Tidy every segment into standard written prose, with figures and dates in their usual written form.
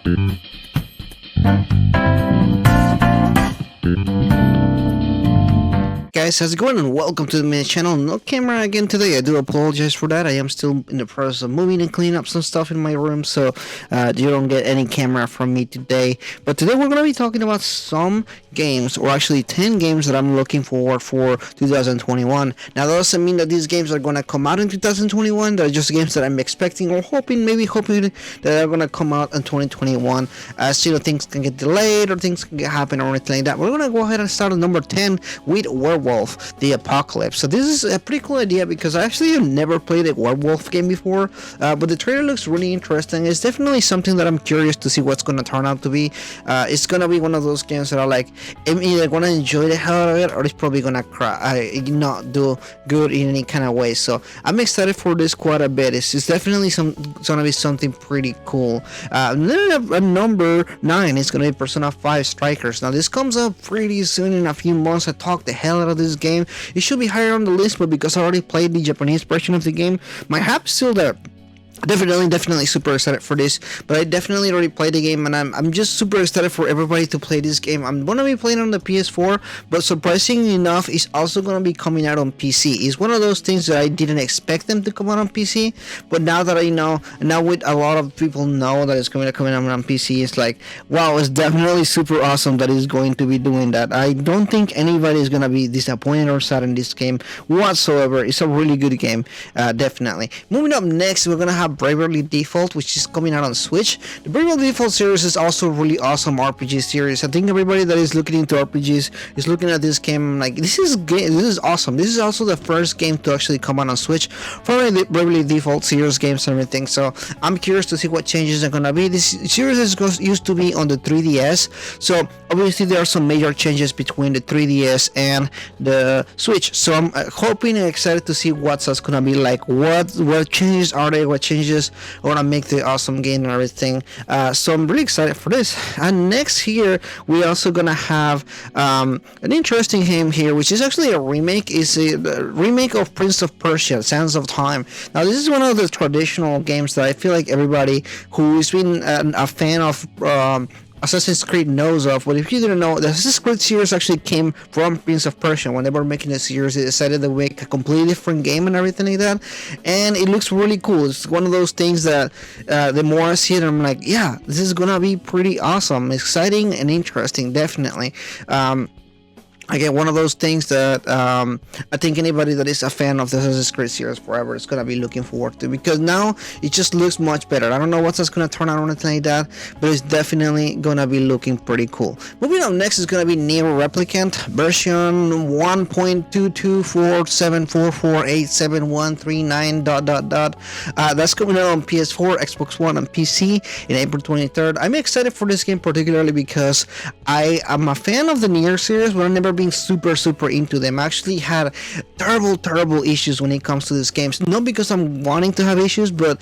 Guys, how's it going, and welcome to the main channel. No camera again today. I do apologize for that. I am still in the process of moving and cleaning up some stuff in my room, so you don't get any camera from me today. But today we're going to be talking about some games, or actually 10 games that I'm looking for 2021. Now, that doesn't mean that these games are going to come out in 2021. They're just games that I'm expecting or hoping that they're going to come out in 2021. As you know, things can get delayed or things can happen or anything like that. We're going to go ahead and start at number 10 with Werewolf the Apocalypse. So this is a pretty cool idea because I actually have never played a werewolf game before, but the trailer looks really interesting. It's definitely something that I'm curious to see what's going to turn out to be. It's going to be one of those games that are like, I'm either going to enjoy the hell out of it or it's probably going to not do good in any kind of way. So I'm excited for this quite a bit. It's definitely going to be something pretty cool. Number 9 is going to be Persona 5 Strikers. Now this comes up pretty soon in a few months. I talked the hell out of this game. It should be higher on the list, but because I already played the Japanese version of the game, my hype's still there. Definitely super excited for this, but I definitely already played the game, and I'm just super excited for everybody to play this game. I'm gonna be playing on the PS4, but surprisingly enough, it's also gonna be coming out on PC. It's one of those things that I didn't expect them to come out on PC, but now that I know, and now with a lot of people know that it's going to come out on PC, it's like, wow, it's definitely super awesome that it's going to be doing that. I don't think anybody is gonna be disappointed or sad in this game whatsoever. It's a really good game, definitely. Moving up next, we're gonna have Bravely Default, which is coming out on Switch. The Bravely Default series is also a really awesome RPG series. I think everybody that is looking into RPGs is looking at this game like, this is awesome. This is also the first game to actually come out on Switch for the Bravely Default series games and everything. So I'm curious to see what changes are gonna be. This series used to be on the 3DS, so obviously there are some major changes between the 3DS and the Switch. So I'm hoping and excited to see what's that's gonna be like. What changes are there? What changes are gonna make the awesome game and everything? So I'm really excited for this. And next here we also gonna have an interesting game here, which is actually a remake. Is a remake of Prince of Persia: Sands of Time. Now this is one of the traditional games that I feel like everybody who's been a fan of Assassin's Creed knows of. But if you didn't know, the Assassin's Creed series actually came from Prince of Persia. When they were making the series, they decided to make a completely different game and everything like that, and it looks really cool. It's one of those things that the more I see it, I'm like, yeah, this is gonna be pretty awesome, exciting and interesting, definitely. Again, one of those things that I think anybody that is a fan of the Assassin's Creed series forever is going to be looking forward to, because now it just looks much better. I don't know what's going to turn out or anything like that, but it's definitely going to be looking pretty cool. Moving on next is going to be NieR Replicant version 1.22447448713 ... That's coming out on PS4, Xbox One, and PC in April 23rd. I'm excited for this game particularly because I am a fan of the NieR series, but I've never been super into them. I actually had terrible issues when it comes to these games, not because I'm wanting to have issues, but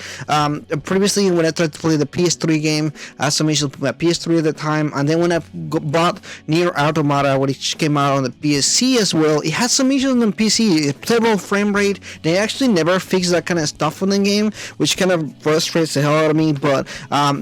previously when I tried to play the PS3 game, I had some issues with my PS3 at the time, and then when I bought NieR Automata, which came out on the PSC as well, it had some issues on the PC, terrible frame rate. They actually never fixed that kind of stuff on the game, which kind of frustrates the hell out of me. But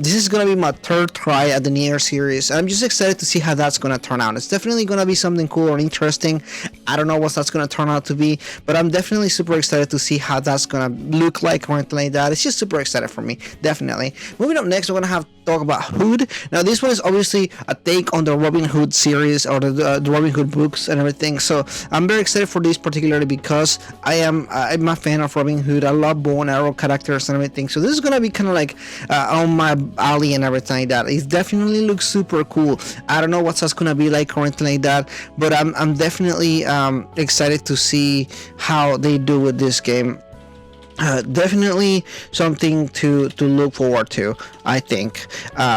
this is gonna be my third try at the NieR series. I'm just excited to see how that's gonna turn out. It's definitely gonna be something cool or interesting. I don't know what that's gonna turn out to be, but I'm definitely super excited to see how that's gonna look like or anything like that. It's just super excited for me, definitely. Moving up next, we're gonna talk about Hood. Now this one is obviously a take on the Robin Hood series, or the Robin Hood books and everything. So I'm very excited for this particularly because I'm a fan of Robin Hood. I love bow and arrow characters and everything. So this is gonna be kind of like on my alley and everything like that. It definitely looks super cool. I don't know what that's gonna be like or anything like that, but I'm definitely excited to see how they do with this game. Definitely something to look forward to, I think.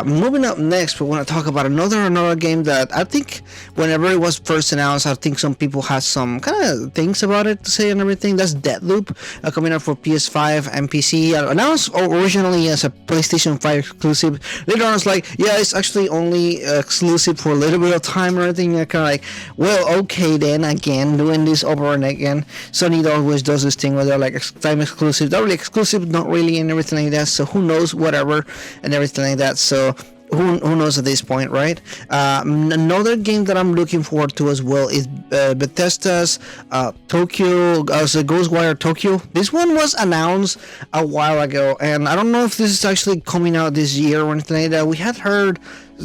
Moving up next, we want to talk about another game that I think whenever it was first announced, I think some people had some kind of things about it to say and everything. That's Deadloop, coming out for PS5 and PC. Announced originally as a PlayStation 5 exclusive. Later on, it's like, yeah, it's actually only exclusive for a little bit of time or anything. You're kind of like, well, okay then, again, doing this over and again. Sony always does this thing where they're like time exclusive, not really exclusive, not really, and everything like that. So who knows, whatever, and everything like that. So who knows at this point, right? Another game that I'm looking forward to as well is Bethesda's Tokyo, Ghostwire Tokyo. This one was announced a while ago, and I don't know if this is actually coming out this year or anything like that. We had heard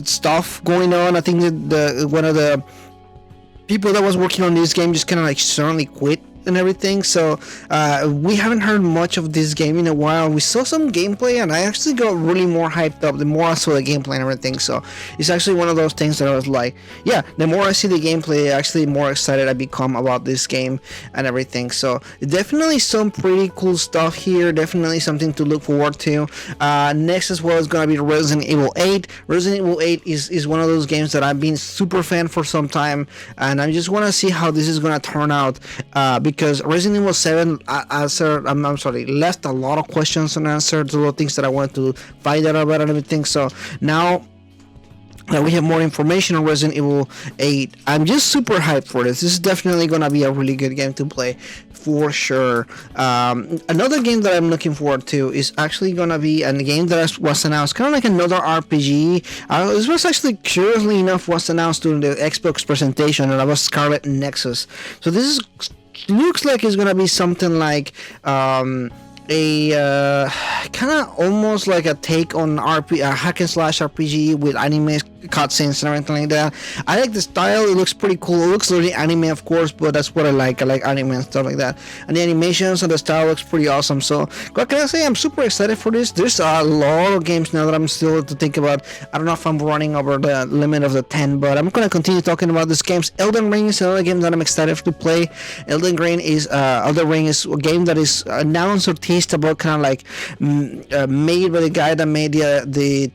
stuff going on. I think that one of the people that was working on this game just kind of like suddenly quit and everything, so we haven't heard much of this game in a while. We saw some gameplay and I actually got really more hyped up the more I saw the gameplay and everything, so it's actually one of those things that I was like, yeah, the more I see the gameplay, actually more excited I become about this game and everything. So definitely some pretty cool stuff here, definitely something to look forward to. Next as well is gonna be Resident Evil 8. Resident Evil 8 is one of those games that I've been super fan for some time, and I just want to see how this is gonna turn out, because Resident Evil 7 left a lot of questions unanswered, a lot of things that I wanted to find out about and everything. So now that we have more information on Resident Evil 8, I'm just super hyped for this. This is definitely gonna be a really good game to play for sure. Another game that I'm looking forward to is actually gonna be a game that was announced, kind of like another RPG. This was actually, curiously enough, was announced during the Xbox presentation, and that was Scarlet Nexus. So this is looks like it's gonna be something like a kind of almost like a take on hack and slash RPG with anime cutscenes and everything like that. I like the style, it looks pretty cool. It looks really anime, of course, but that's what I like anime and stuff like that, and the animations and the style looks pretty awesome. So what can I say, I'm super excited for this. There's a lot of games now that I'm still to think about. I don't know if I'm running over the limit of the 10, but I'm gonna continue talking about these games. Elden Ring is another game that I'm excited to play. Elden Ring is a game that is announced or teased about, kind of like made by the guy that made the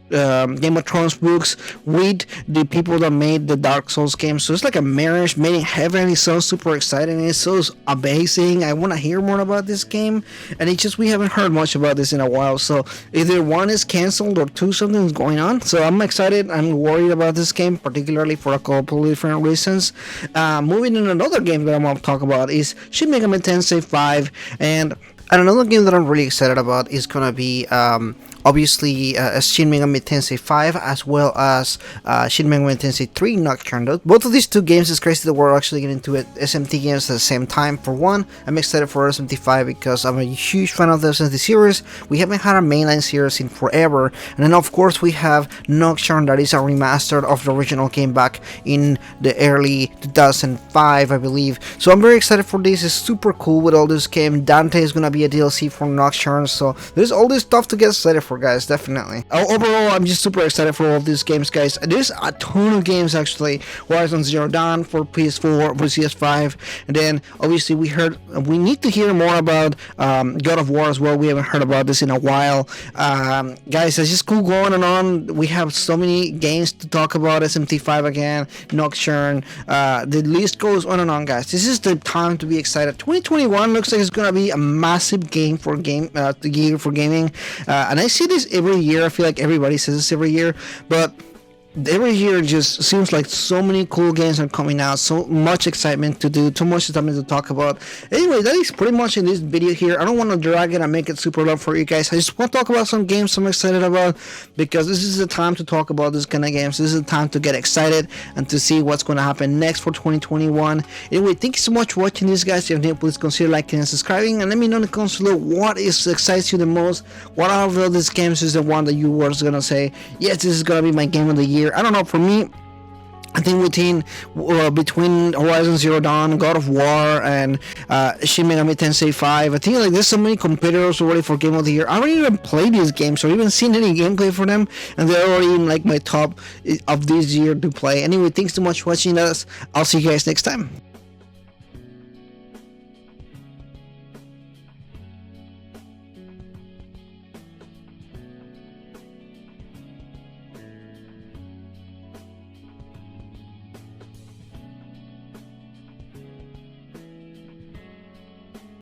Game of Thrones books with the people that made the Dark Souls games. So it's like a marriage made in heaven. It's so super exciting. It's so amazing. I want to hear more about this game, and it's just we haven't heard much about this in a while. So either one is canceled or two, something's going on. So I'm excited. I'm worried about this game, particularly for a couple of different reasons. Moving in, another game that I'm going to talk about is Shin Megami Tensei 5, and another game that I'm really excited about is gonna be obviously Shin Megami Tensei 5, as well as Shin Megami Tensei 3 Nocturne. Both of these two games, is crazy that we're actually getting into SMT games at the same time. For one, I'm excited for SMT 5 because I'm a huge fan of the SMT series. We haven't had a mainline series in forever, and then of course we have Nocturne, that is a remaster of the original game back in the early 2005, I believe. So I'm very excited for this. It's super cool with all this game. Dante is gonna be a DLC for Nocturne, so there's all this stuff to get excited for, guys, definitely. Overall, I'm just super excited for all of these games, guys. There's a ton of games, actually. Horizon Zero Dawn for PS4, for PS5, and then obviously we need to hear more about God of War as well. We haven't heard about this in a while. Guys, it's just cool going on. We have so many games to talk about. SMT5 again, Nocturne, the list goes on and on, guys. This is the time to be excited. 2021 looks like it's gonna be a massive game for gaming, and I see this every year. I feel like everybody says this every year, but every year just seems like so many cool games are coming out, so much excitement to do, too much excitement to talk about. Anyway, that is pretty much in this video here. I don't want to drag it and make it super long for you guys. I just want to talk about some games I'm excited about, because this is the time to talk about this kind of games. This is the time to get excited and to see what's going to happen next for 2021. Anyway, thank you so much for watching this, guys. If you're new, please consider liking and subscribing, and let me know in the comments below what excites you the most. What out of these games is the one that you were going to say, yes, this is going to be my game of the year? I don't know, for me, I think between Horizon Zero Dawn, God of War, and Shin Megami Tensei 5, I think like there's so many competitors already for Game of the Year. I haven't even played these games or even seen any gameplay for them, and they're already in like my top of this year to play. Anyway, thanks so much for watching us. I'll see you guys next time.